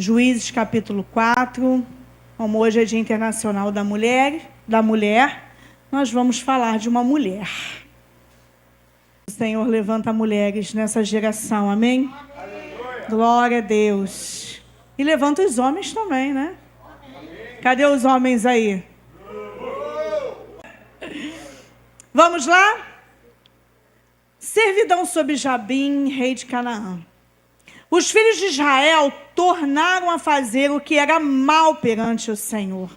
Juízes capítulo 4, como hoje é Dia Internacional da Mulher, nós vamos falar de uma mulher. O Senhor levanta mulheres nessa geração, amém? Aleluia. Glória a Deus. E levanta os homens também, né? Amém. Cadê os homens aí? Vamos lá? Servidão sobre Jabim, rei de Canaã. Os filhos de Israel tornaram a fazer o que era mal perante o Senhor.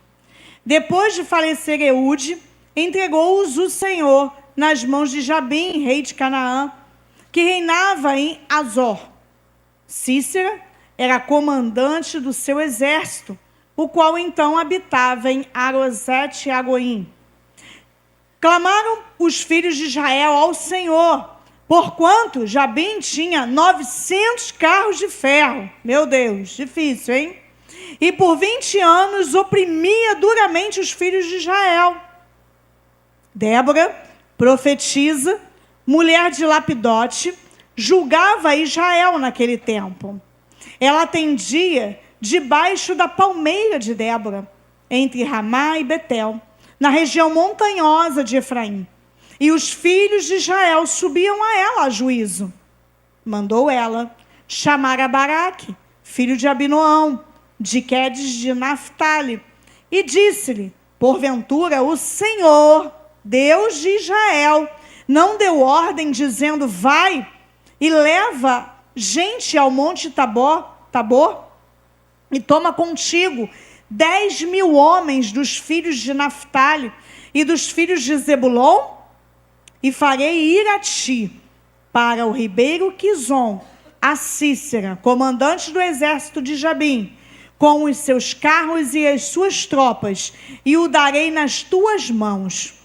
Depois de falecer Eude, entregou-os o Senhor nas mãos de Jabim, rei de Canaã, que reinava em Azor. Cícera era comandante do seu exército, o qual então habitava em Arosete-Agoim. Clamaram os filhos de Israel ao Senhor, porquanto Jabim tinha 900 carros de ferro. Meu Deus, difícil, hein? E por 20 anos oprimia duramente os filhos de Israel. Débora, profetisa, mulher de Lapidote, julgava Israel naquele tempo. Ela atendia debaixo da palmeira de Débora, entre Ramá e Betel, na região montanhosa de Efraim. E os filhos de Israel subiam a ela a juízo. Mandou ela chamar a Baraque, filho de Abinoão, de Quedes de Naftali, e disse-lhe: porventura o Senhor, Deus de Israel, não deu ordem dizendo: vai e leva gente ao monte Tabor, e toma contigo 10.000 homens dos filhos de Naftali e dos filhos de Zebulon? E farei ir a ti, para o ribeiro Quizon, a Cícera, comandante do exército de Jabim, com os seus carros e as suas tropas, e o darei nas tuas mãos.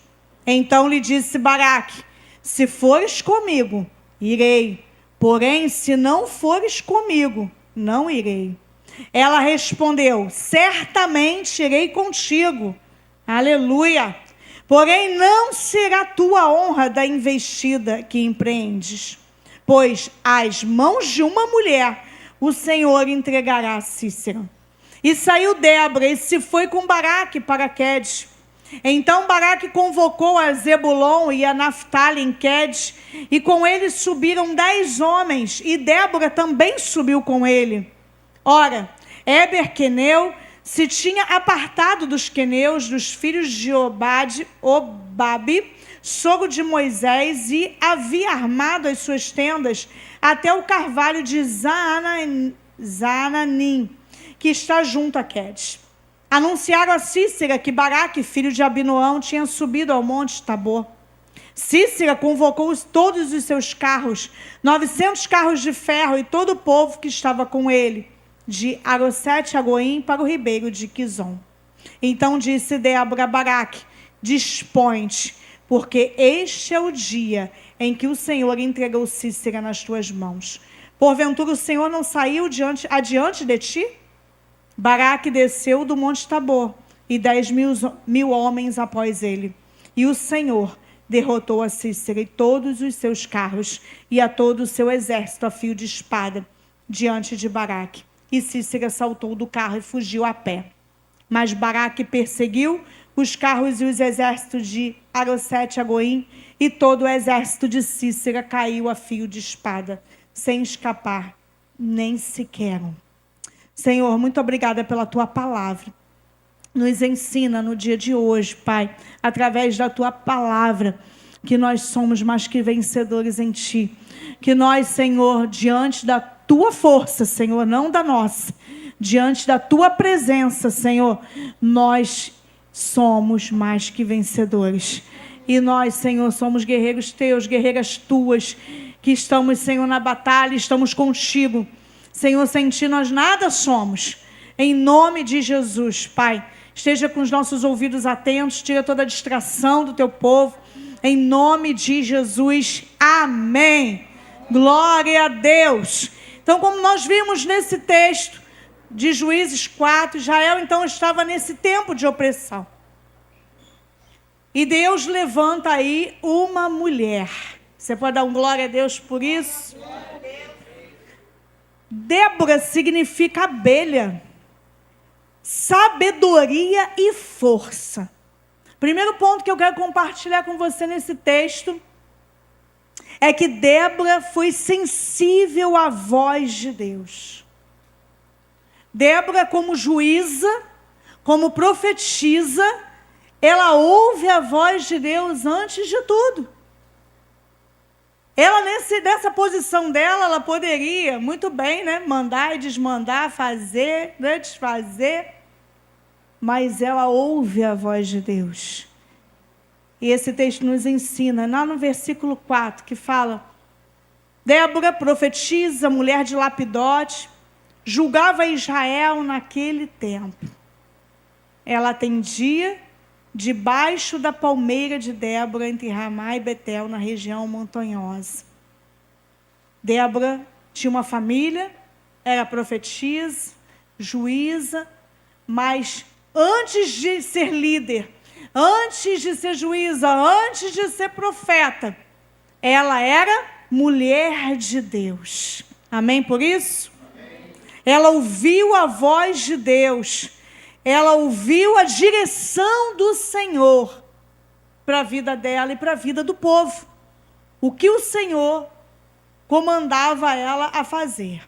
Então lhe disse Baraque: se fores comigo, irei, porém, se não fores comigo, não irei. Ela respondeu: certamente irei contigo. Aleluia! Porém, não será tua honra da investida que empreendes, pois às mãos de uma mulher o Senhor entregará a Cícera. E saiu Débora e se foi com Baraque para Quedes. Então Baraque convocou a Zebulon e a Naftali em Quedes, e com ele subiram 10 homens, e Débora também subiu com ele. Ora, Eber-Queneu se tinha apartado dos queneus, dos filhos de Obabe, sogro de Moisés, e havia armado as suas tendas até o carvalho de Zaananim, que está junto a Quedes. Anunciaram a Cícera que Baraque, filho de Abinoão, tinha subido ao monte Tabor. Cícera convocou todos os seus carros, 900 carros de ferro, e todo o povo que estava com ele, de Arosete-Agoim para o ribeiro de Quizon. Então disse Débora a Baraque: dispõe-te, porque este é o dia em que o Senhor entregou Cícera nas tuas mãos. Porventura o Senhor não saiu adiante de ti? Baraque desceu do monte Tabor, e 10.000 homens após ele. E o Senhor derrotou a Cícera e todos os seus carros, e a todo o seu exército a fio de espada, diante de Baraque. E Cícera saltou do carro e fugiu a pé. Mas Baraque perseguiu os carros e os exércitos de Arosete-Agoim, e todo o exército de Cícera caiu a fio de espada, sem escapar, nem sequer um. Senhor, muito obrigada pela tua palavra. Nos ensina no dia de hoje, Pai, através da tua palavra, que nós somos mais que vencedores em ti. Que nós, Senhor, diante da tua força, Senhor, não da nossa, diante da tua presença, Senhor, nós somos mais que vencedores. E nós, Senhor, somos guerreiros teus, guerreiras tuas, que estamos, Senhor, na batalha, estamos contigo. Senhor, sem ti nós nada somos. Em nome de Jesus, Pai, esteja com os nossos ouvidos atentos, tira toda a distração do teu povo. Em nome de Jesus, amém. Glória a Deus. Então, como nós vimos nesse texto de Juízes 4, Israel então estava nesse tempo de opressão. E Deus levanta aí uma mulher. Você pode dar um glória a Deus por isso? Débora significa abelha, sabedoria e força. Primeiro ponto que eu quero compartilhar com você nesse texto é que Débora foi sensível à voz de Deus. Débora, como juíza, como profetisa, ela ouve a voz de Deus antes de tudo. Ela, nessa posição dela, ela poderia muito bem, mandar e desmandar, fazer, desfazer, mas ela ouve a voz de Deus. E esse texto nos ensina, lá no versículo 4, que fala: Débora, profetisa, mulher de Lapidote, julgava Israel naquele tempo. Ela atendia debaixo da palmeira de Débora, entre Ramá e Betel, na região montanhosa. Débora tinha uma família, era profetisa, juíza, mas antes de ser líder, antes de ser juíza, antes de ser profeta, ela era mulher de Deus. Amém por isso? Amém. Ela ouviu a voz de Deus. Ela ouviu a direção do Senhor para a vida dela e para a vida do povo. O que o Senhor comandava ela a fazer.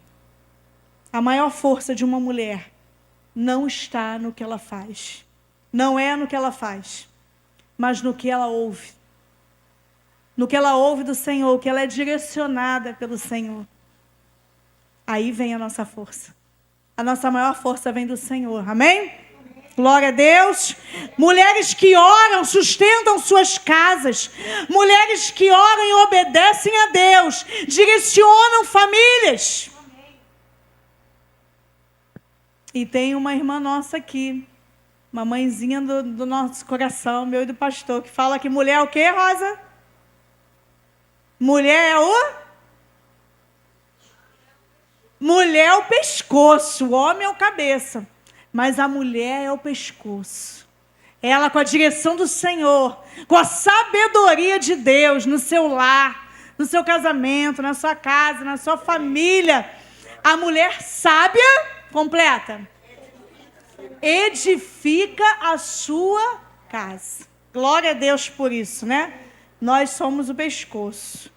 A maior força de uma mulher não está no que ela faz. Não é no que ela faz, mas no que ela ouve. No que ela ouve do Senhor, que ela é direcionada pelo Senhor. Aí vem a nossa força. A nossa maior força vem do Senhor. Amém? Glória a Deus. Mulheres que oram, sustentam suas casas. Mulheres que oram e obedecem a Deus. Direcionam famílias. E tem uma irmã nossa aqui, uma mãezinha do nosso coração, meu e do pastor, que fala que mulher é o quê, Rosa? Mulher é o? Mulher é o pescoço, o homem é o cabeça. Mas a mulher é o pescoço. Ela, com a direção do Senhor, com a sabedoria de Deus no seu lar, no seu casamento, na sua casa, na sua família. A mulher sábia, completa, edifica a sua casa. Glória a Deus por isso, Nós somos o pescoço.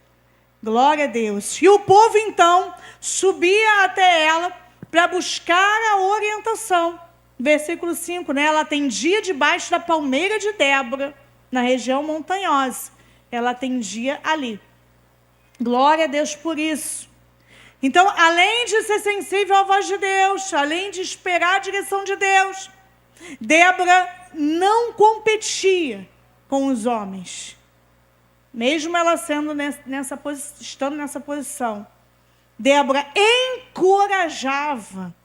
Glória a Deus. E o povo, então, subia até ela para buscar a orientação. Versículo 5, Ela atendia debaixo da palmeira de Débora, na região montanhosa. Ela atendia ali. Glória a Deus por isso. Então, além de ser sensível à voz de Deus, além de esperar a direção de Deus, Débora não competia com os homens. Mesmo ela estando nessa posição, Débora encorajava,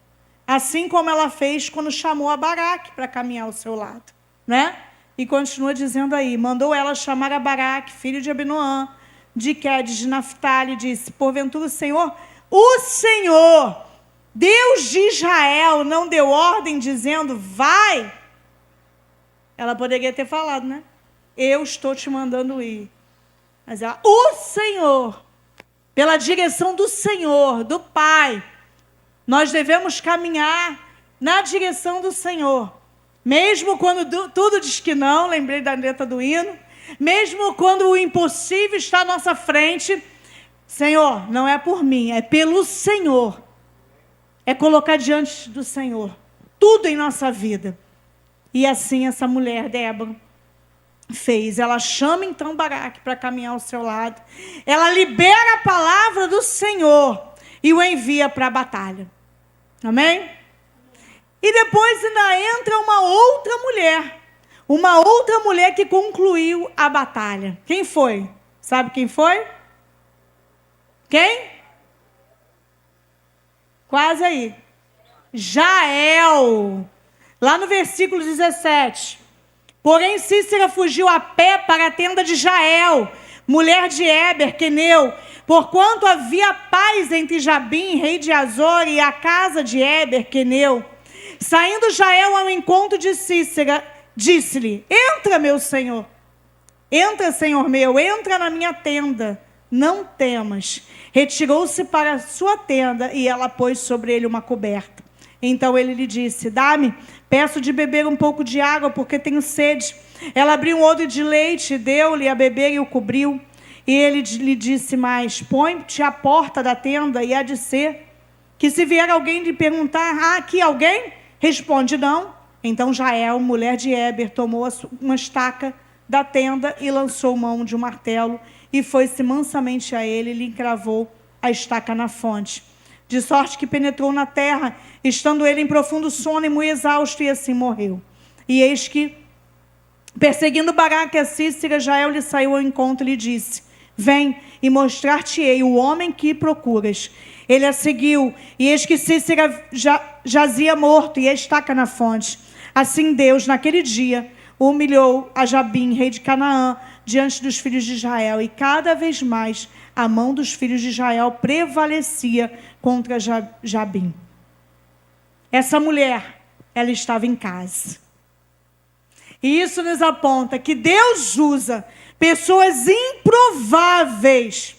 assim como ela fez quando chamou a Baraque para caminhar ao seu lado, E continua dizendo aí, mandou ela chamar a Baraque, filho de Abinoam, de Quedes de Naftali, e disse: porventura o Senhor, Deus de Israel, não deu ordem dizendo, vai? Ela poderia ter falado, Eu estou te mandando ir. Mas ela, o Senhor, pela direção do Senhor, do Pai, nós devemos caminhar na direção do Senhor. Mesmo quando tudo diz que não, lembrei da letra do hino, mesmo quando o impossível está à nossa frente, Senhor, não é por mim, é pelo Senhor. É colocar diante do Senhor tudo em nossa vida. E assim essa mulher, Débora, fez. Ela chama então Baraque para caminhar ao seu lado. Ela libera a palavra do Senhor e o envia para a batalha. Amém? E depois ainda entra uma outra mulher que concluiu a batalha. Quem foi? Sabe quem foi? Quem? Quase aí. Jael. Lá no versículo 17. Porém, Cícera fugiu a pé para a tenda de Jael, mulher de Éber, queneu, porquanto havia paz entre Jabim, rei de Azor, e a casa de Éber, queneu. Saindo Jael ao encontro de Cícera, disse-lhe: entra, meu senhor. Entra, senhor meu, entra na minha tenda. não temas. Retirou-se para a sua tenda e ela pôs sobre ele uma coberta. Então ele lhe disse: dá-me, peço de beber um pouco de água, porque tenho sede. Ela abriu um odre de leite, deu-lhe a beber e o cobriu. E ele lhe disse mais: põe-te à porta da tenda e há de ser que se vier alguém lhe perguntar: há aqui alguém? Responde: não. Então Jael, mulher de Heber, tomou uma estaca da tenda e lançou mão de um martelo e foi-se mansamente a ele e lhe encravou a estaca na fonte. De sorte que penetrou na terra, estando ele em profundo sono e muito exausto, e assim morreu. E eis que, perseguindo Baraque e a Sísera, Jael lhe saiu ao encontro e lhe disse: vem e mostrar-te-ei o homem que procuras. Ele a seguiu, e eis que Sísera jazia morto e a estaca na fonte. Assim Deus, naquele dia, humilhou a Jabim, rei de Canaã, diante dos filhos de Israel, e cada vez mais a mão dos filhos de Israel prevalecia contra Jabim. Essa mulher, ela estava em casa. E isso nos aponta que Deus usa pessoas improváveis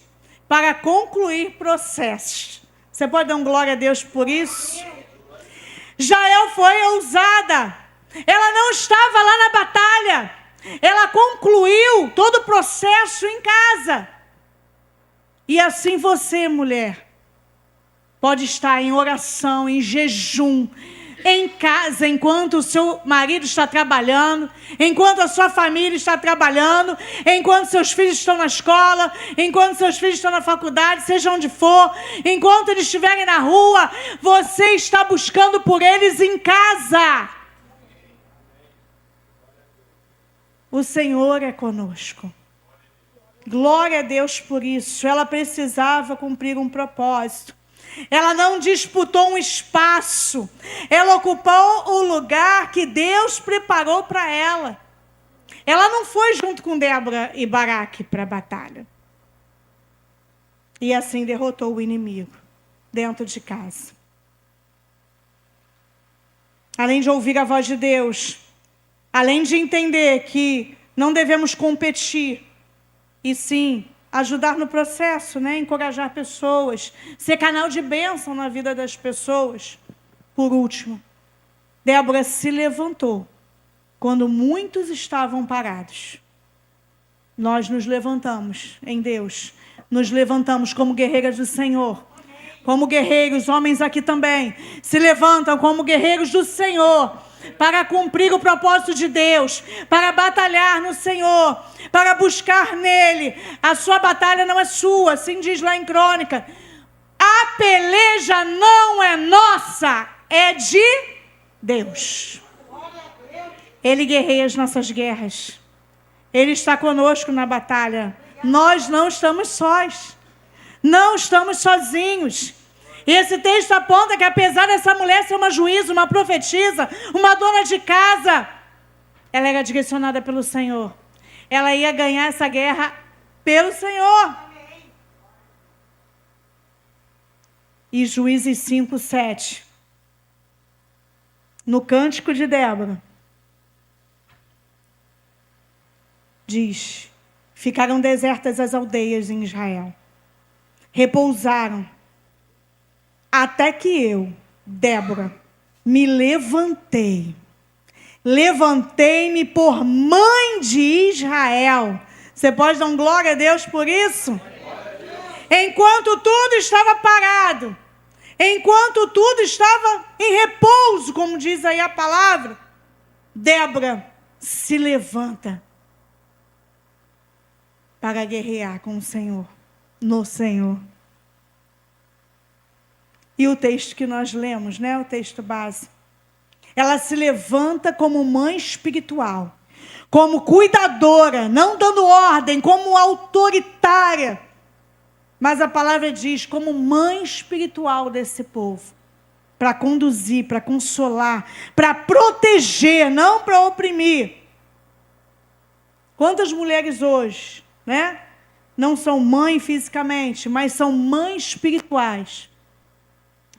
para concluir processos. Você pode dar um glória a Deus por isso? Jael foi ousada. Ela não estava lá na batalha. Ela concluiu todo o processo em casa. E assim você, mulher, pode estar em oração, em jejum, em casa, enquanto o seu marido está trabalhando, enquanto a sua família está trabalhando, enquanto seus filhos estão na escola, enquanto seus filhos estão na faculdade, seja onde for, enquanto eles estiverem na rua, você está buscando por eles em casa. O Senhor é conosco. Glória a Deus por isso. Ela precisava cumprir um propósito. Ela não disputou um espaço. Ela ocupou o lugar que Deus preparou para ela. Ela não foi junto com Débora e Baraque para a batalha. E assim derrotou o inimigo dentro de casa. Além de ouvir a voz de Deus, além de entender que não devemos competir, e sim ajudar no processo, né? Encorajar pessoas, ser canal de bênção na vida das pessoas. Por último, Débora se levantou quando muitos estavam parados. Nós nos levantamos em Deus, nos levantamos como guerreiras do Senhor. Como guerreiros, homens aqui também, se levantam como guerreiros do Senhor, para cumprir o propósito de Deus, para batalhar no Senhor, para buscar nele. A sua batalha não é sua, assim diz lá em Crônica. A peleja não é nossa, é de Deus. Ele guerreia as nossas guerras. Ele está conosco na batalha. Nós não estamos sós. Não estamos sozinhos. E esse texto aponta que, apesar dessa mulher ser uma juíza, uma profetisa, uma dona de casa, ela era direcionada pelo Senhor. Ela ia ganhar essa guerra pelo Senhor. E Juízes 5:7. No cântico de Débora, diz: ficaram desertas as aldeias em Israel. Repousaram. Até que eu, Débora, me levantei. Levantei-me por mãe de Israel. Você pode dar um glória a Deus por isso? Enquanto tudo estava parado, enquanto tudo estava em repouso, como diz aí a palavra, Débora se levanta para guerrear com o Senhor, no Senhor. E o texto que nós lemos, né, o texto base, ela se levanta como mãe espiritual, como cuidadora, não dando ordem, como autoritária, mas a palavra diz como mãe espiritual desse povo, para conduzir, para consolar, para proteger, não para oprimir. Quantas mulheres hoje, né, não são mãe fisicamente, mas são mães espirituais,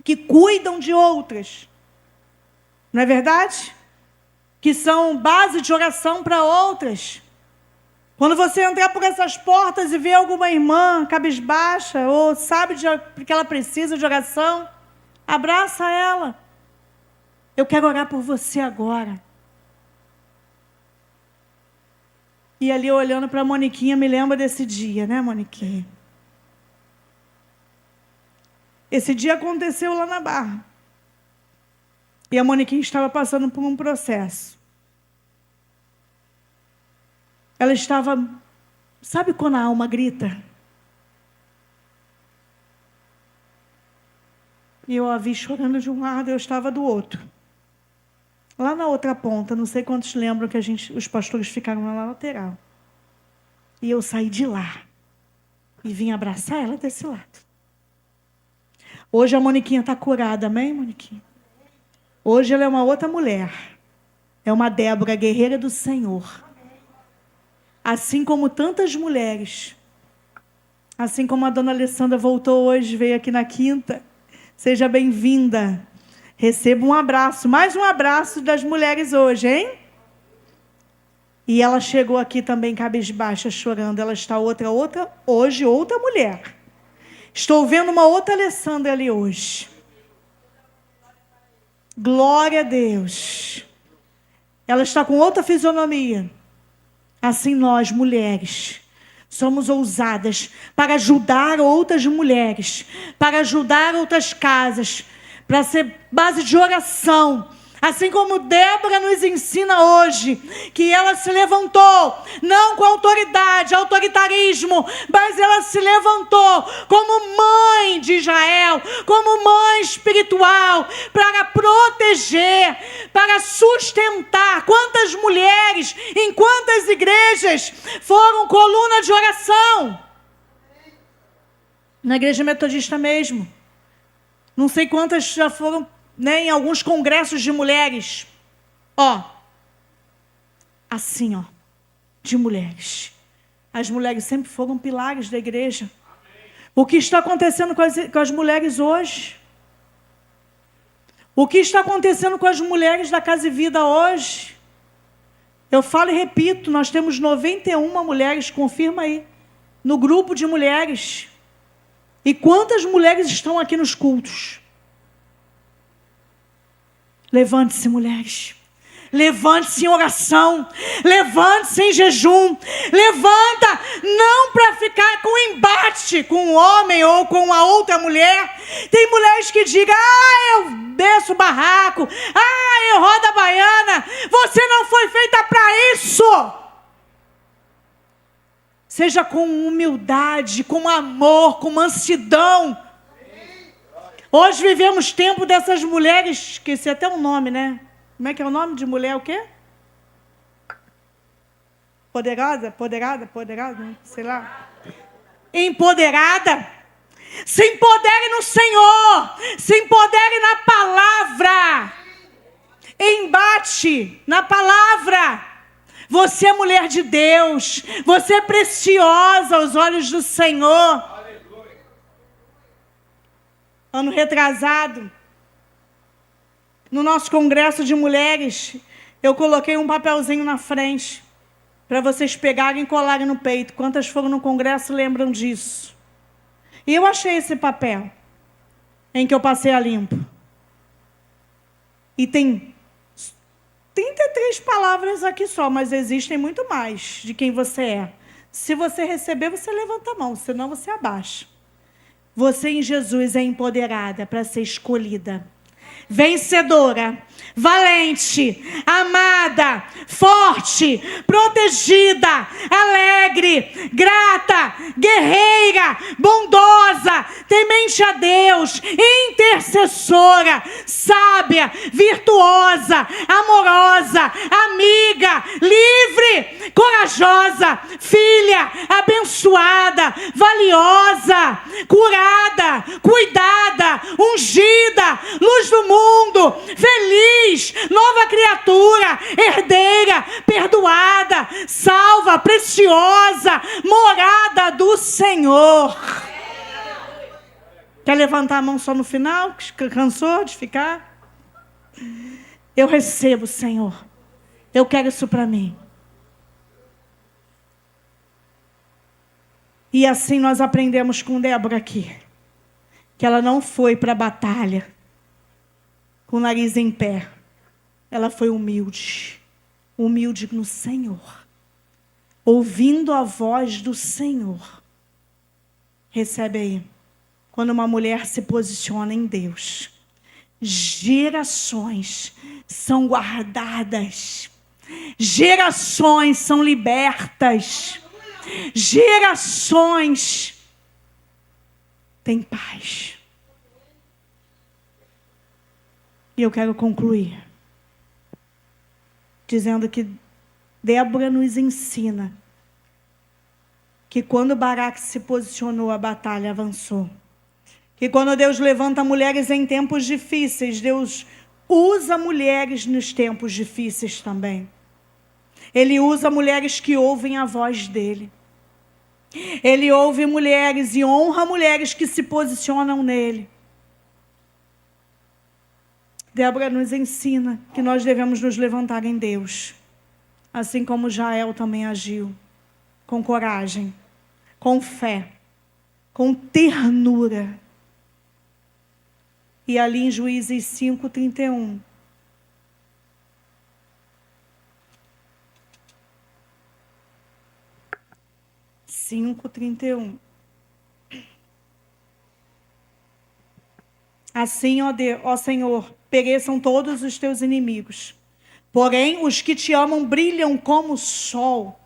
que cuidam de outras, não é verdade? Que são base de oração para outras. Quando você entrar por essas portas e ver alguma irmã cabisbaixa, ou sabe que ela precisa de oração, abraça ela. Eu quero orar por você agora. E ali, olhando para a Moniquinha, me lembra desse dia, né, Moniquinha? Esse dia aconteceu lá na Barra. E a Moniquinha estava passando por um processo. Ela estava... Sabe quando a alma grita? E eu a vi chorando de um lado, eu estava do outro. Lá na outra ponta, não sei quantos lembram que os pastores ficaram lá na lateral. E eu saí de lá. E vim abraçar ela desse lado. Hoje a Moniquinha está curada, amém, Moniquinha? Hoje ela é uma outra mulher. É uma Débora, guerreira do Senhor. Assim como tantas mulheres. Assim como a dona Alessandra voltou hoje, veio aqui na quinta. Seja bem-vinda. Receba um abraço, mais um abraço das mulheres hoje, hein? E ela chegou aqui também cabisbaixa, chorando. Ela está hoje outra mulher. Estou vendo uma outra Alessandra ali hoje. Glória a Deus. Ela está com outra fisionomia. Assim nós, mulheres, somos ousadas para ajudar outras mulheres, para ajudar outras casas, para ser base de oração. Assim como Débora nos ensina hoje, que ela se levantou, não com autoridade, autoritarismo, mas ela se levantou como mãe de Israel, como mãe espiritual, para proteger, para sustentar. Quantas mulheres, em quantas igrejas foram coluna de oração? Na igreja metodista mesmo. Não sei quantas já foram, né, em alguns congressos de mulheres. Assim, de mulheres. As mulheres sempre foram pilares da igreja. O que está acontecendo com as mulheres hoje? O que está acontecendo com as mulheres da Casa e Vida hoje? Eu falo e repito, nós temos 91 mulheres, confirma aí, no grupo de mulheres. E quantas mulheres estão aqui nos cultos? Levante-se, mulheres. Levante-se em oração. Levante-se em jejum. Levanta, não para ficar com embate com um homem ou com a outra mulher. Tem mulheres que digam, eu desço o barraco. Eu rodo a baiana. Você não foi feita para isso. Seja com humildade, com amor, com mansidão. Hoje vivemos tempo dessas mulheres, esqueci até o nome, né? Como é que é o nome de mulher, o quê? Poderosa, sei lá. Empoderada. Se empodere no Senhor. Se empodere na palavra. Embate na palavra. Você é mulher de Deus. Você é preciosa aos olhos do Senhor. Ano retrasado, no nosso congresso de mulheres, eu coloquei um papelzinho na frente para vocês pegarem e colarem no peito. Quantas foram no congresso lembram disso? E eu achei esse papel em que eu passei a limpo. E tem 33 palavras aqui só, mas existem muito mais de quem você é. Se você receber, você levanta a mão, senão você abaixa. Você em Jesus é empoderada para ser escolhida. Vencedora, valente, amada, forte, protegida, alegre, grata, guerreira, bondosa, temente a Deus, intercessora, sábia, virtuosa, amorosa, amiga, livre, corajosa, filha, abençoada, valiosa, curada, cuidada, ungida, luz do mundo, feliz, nova criatura, herdeira, perdoada, salva, preciosa, morada do Senhor. Quer levantar a mão só no final? Cansou de ficar? Eu recebo, Senhor. Eu quero isso para mim. E assim nós aprendemos com Débora aqui, que ela não foi para a batalha com o nariz em pé. Ela foi humilde, humilde no Senhor, ouvindo a voz do Senhor. Recebe aí, quando uma mulher se posiciona em Deus, gerações são guardadas, gerações são libertas, gerações têm paz. E eu quero concluir dizendo que Débora nos ensina que quando Baraque se posicionou, a batalha avançou. Que quando Deus levanta mulheres em tempos difíceis, Deus usa mulheres nos tempos difíceis também. Ele usa mulheres que ouvem a voz dele. Ele ouve mulheres e honra mulheres que se posicionam nele. Débora nos ensina que nós devemos nos levantar em Deus, assim como Jael também agiu, com coragem, com fé, com ternura. E ali em Juízes 5:31, assim, ó Senhor, pereçam todos os teus inimigos. Porém, os que te amam brilham como o sol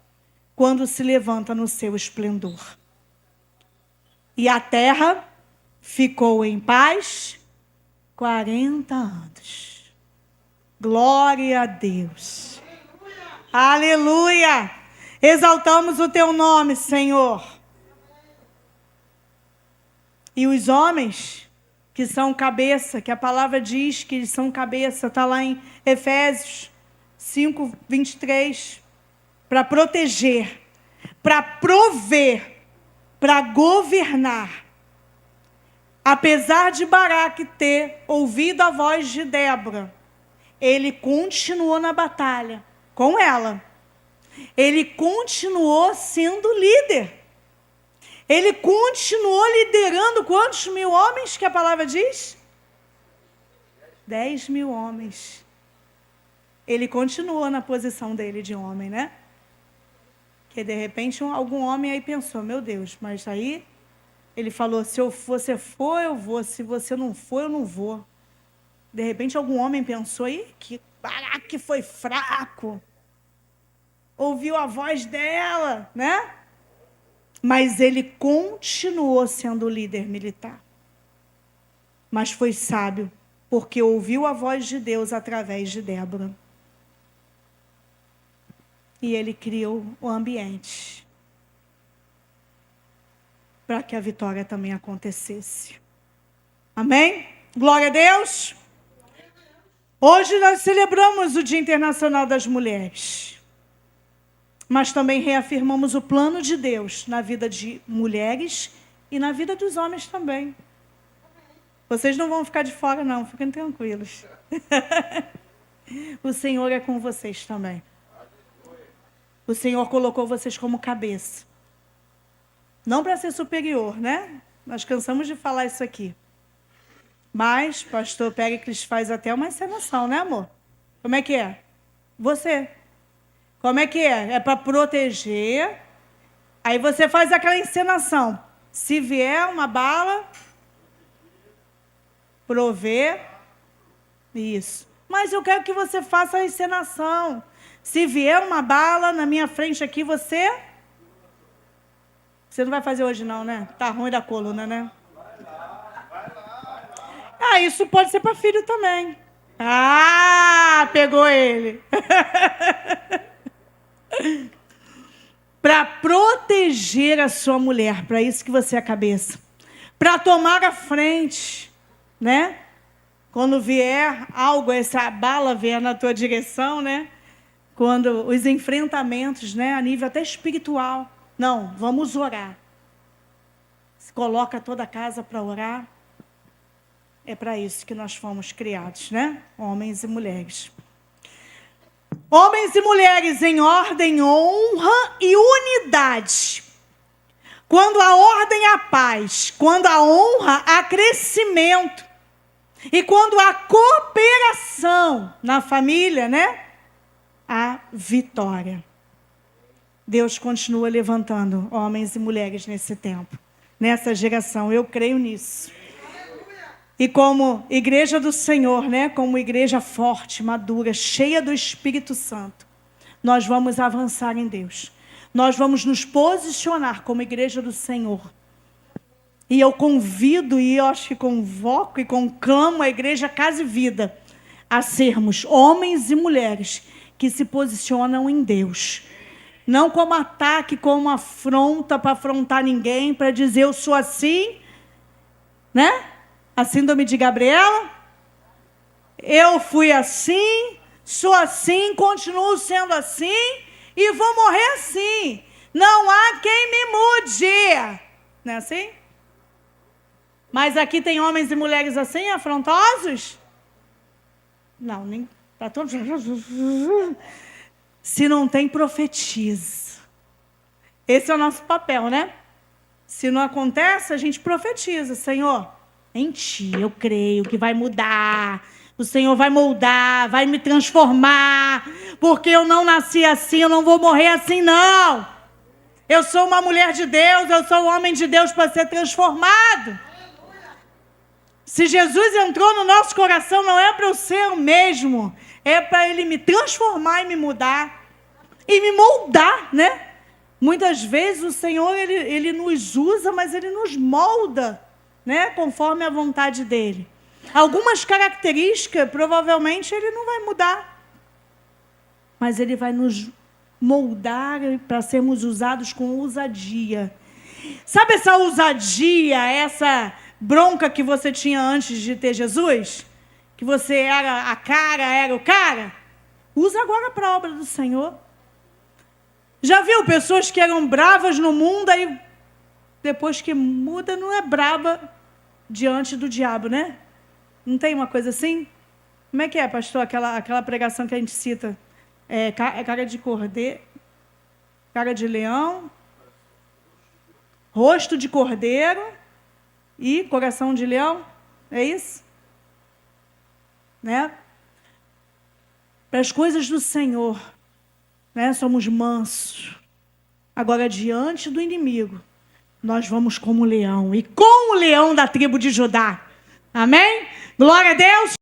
quando se levanta no seu esplendor. E a terra ficou em paz 40 anos. Glória a Deus. Aleluia! Exaltamos o teu nome, Senhor. E os homens que são cabeça, que a palavra diz que eles são cabeça, está lá em Efésios 5:23, para proteger, para prover, para governar. Apesar de Baraque ter ouvido a voz de Débora, ele continuou na batalha com ela. Ele continuou sendo líder. Ele continuou liderando quantos mil homens que a palavra diz? 10.000 homens. Ele continua na posição dele de homem, né? Que de repente algum homem aí pensou, meu Deus, mas aí ele falou, se você for, eu vou, se você não for, eu não vou. De repente algum homem pensou, que Baraque foi fraco. Ouviu a voz dela, né? Mas ele continuou sendo líder militar. Mas foi sábio, porque ouviu a voz de Deus através de Débora. E ele criou o ambiente para que a vitória também acontecesse. Amém? Glória a Deus. Hoje nós celebramos o Dia Internacional das Mulheres. Mas também reafirmamos o plano de Deus na vida de mulheres e na vida dos homens também. Vocês não vão ficar de fora, não. Fiquem tranquilos. O Senhor é com vocês também. O Senhor colocou vocês como cabeça. Não para ser superior, né? Nós cansamos de falar isso aqui. Mas, pastor Péricles faz até uma encenação, né, amor? Como é que é? Você. Como é que é? É para proteger. Aí você faz aquela encenação. Se vier uma bala, prover. Isso. Mas eu quero que você faça a encenação. Se vier uma bala na minha frente aqui, você não vai fazer hoje não, né? Tá ruim da coluna, né? Ah, isso pode ser para filho também. Ah, pegou ele. Para proteger a sua mulher, para isso que você é a cabeça. Para tomar a frente, né? Quando vier algo, essa bala vier na tua direção, né? Quando os enfrentamentos, né, a nível até espiritual. Não, vamos orar. Se coloca toda a casa para orar. É para isso que nós fomos criados, né? Homens e mulheres. Homens e mulheres em ordem, honra e unidade. Quando a ordem há paz, quando a honra há crescimento. E quando há cooperação na família, né? Há vitória. Deus continua levantando homens e mulheres nesse tempo, nessa geração. Eu creio nisso. E como igreja do Senhor, né? Como igreja forte, madura, cheia do Espírito Santo, nós vamos avançar em Deus. Nós vamos nos posicionar como igreja do Senhor. E eu convido, e eu acho que convoco e conclamo a igreja Casa e Vida a sermos homens e mulheres que se posicionam em Deus. Não como ataque, como afronta para afrontar ninguém, para dizer eu sou assim, né? A síndrome de Gabriela. Eu fui assim, sou assim, continuo sendo assim e vou morrer assim. Não há quem me mude. Não é assim? Mas aqui tem homens e mulheres assim, afrontosos? Não, nem... Tá todo... Se não tem, profetiza. Esse é o nosso papel, né? Se não acontece, a gente profetiza. Senhor, em Ti eu creio que vai mudar. O Senhor vai moldar, vai me transformar. Porque eu não nasci assim, eu não vou morrer assim, não. Eu sou uma mulher de Deus, eu sou um homem de Deus para ser transformado. Se Jesus entrou no nosso coração, não é para eu ser o mesmo, é para Ele me transformar e me mudar, e me moldar, né? Muitas vezes o Senhor, Ele nos usa, mas Ele nos molda, né? Conforme a vontade dEle. Algumas características, provavelmente, Ele não vai mudar, mas Ele vai nos moldar para sermos usados com ousadia. Sabe essa ousadia, essa... bronca que você tinha antes de ter Jesus? Que você era a cara, era o cara? Usa agora para a obra do Senhor. Já viu pessoas que eram bravas no mundo, aí depois que muda, não é brava diante do diabo, né? Não tem uma coisa assim? Como é que é, pastor, aquela pregação que a gente cita? É cara de cordeiro, cara de leão, rosto de cordeiro... e coração de leão, é isso? Né? Para as coisas do Senhor, né? Somos mansos. Agora, diante do inimigo, nós vamos como leão, e com o leão da tribo de Judá. Amém? Glória a Deus!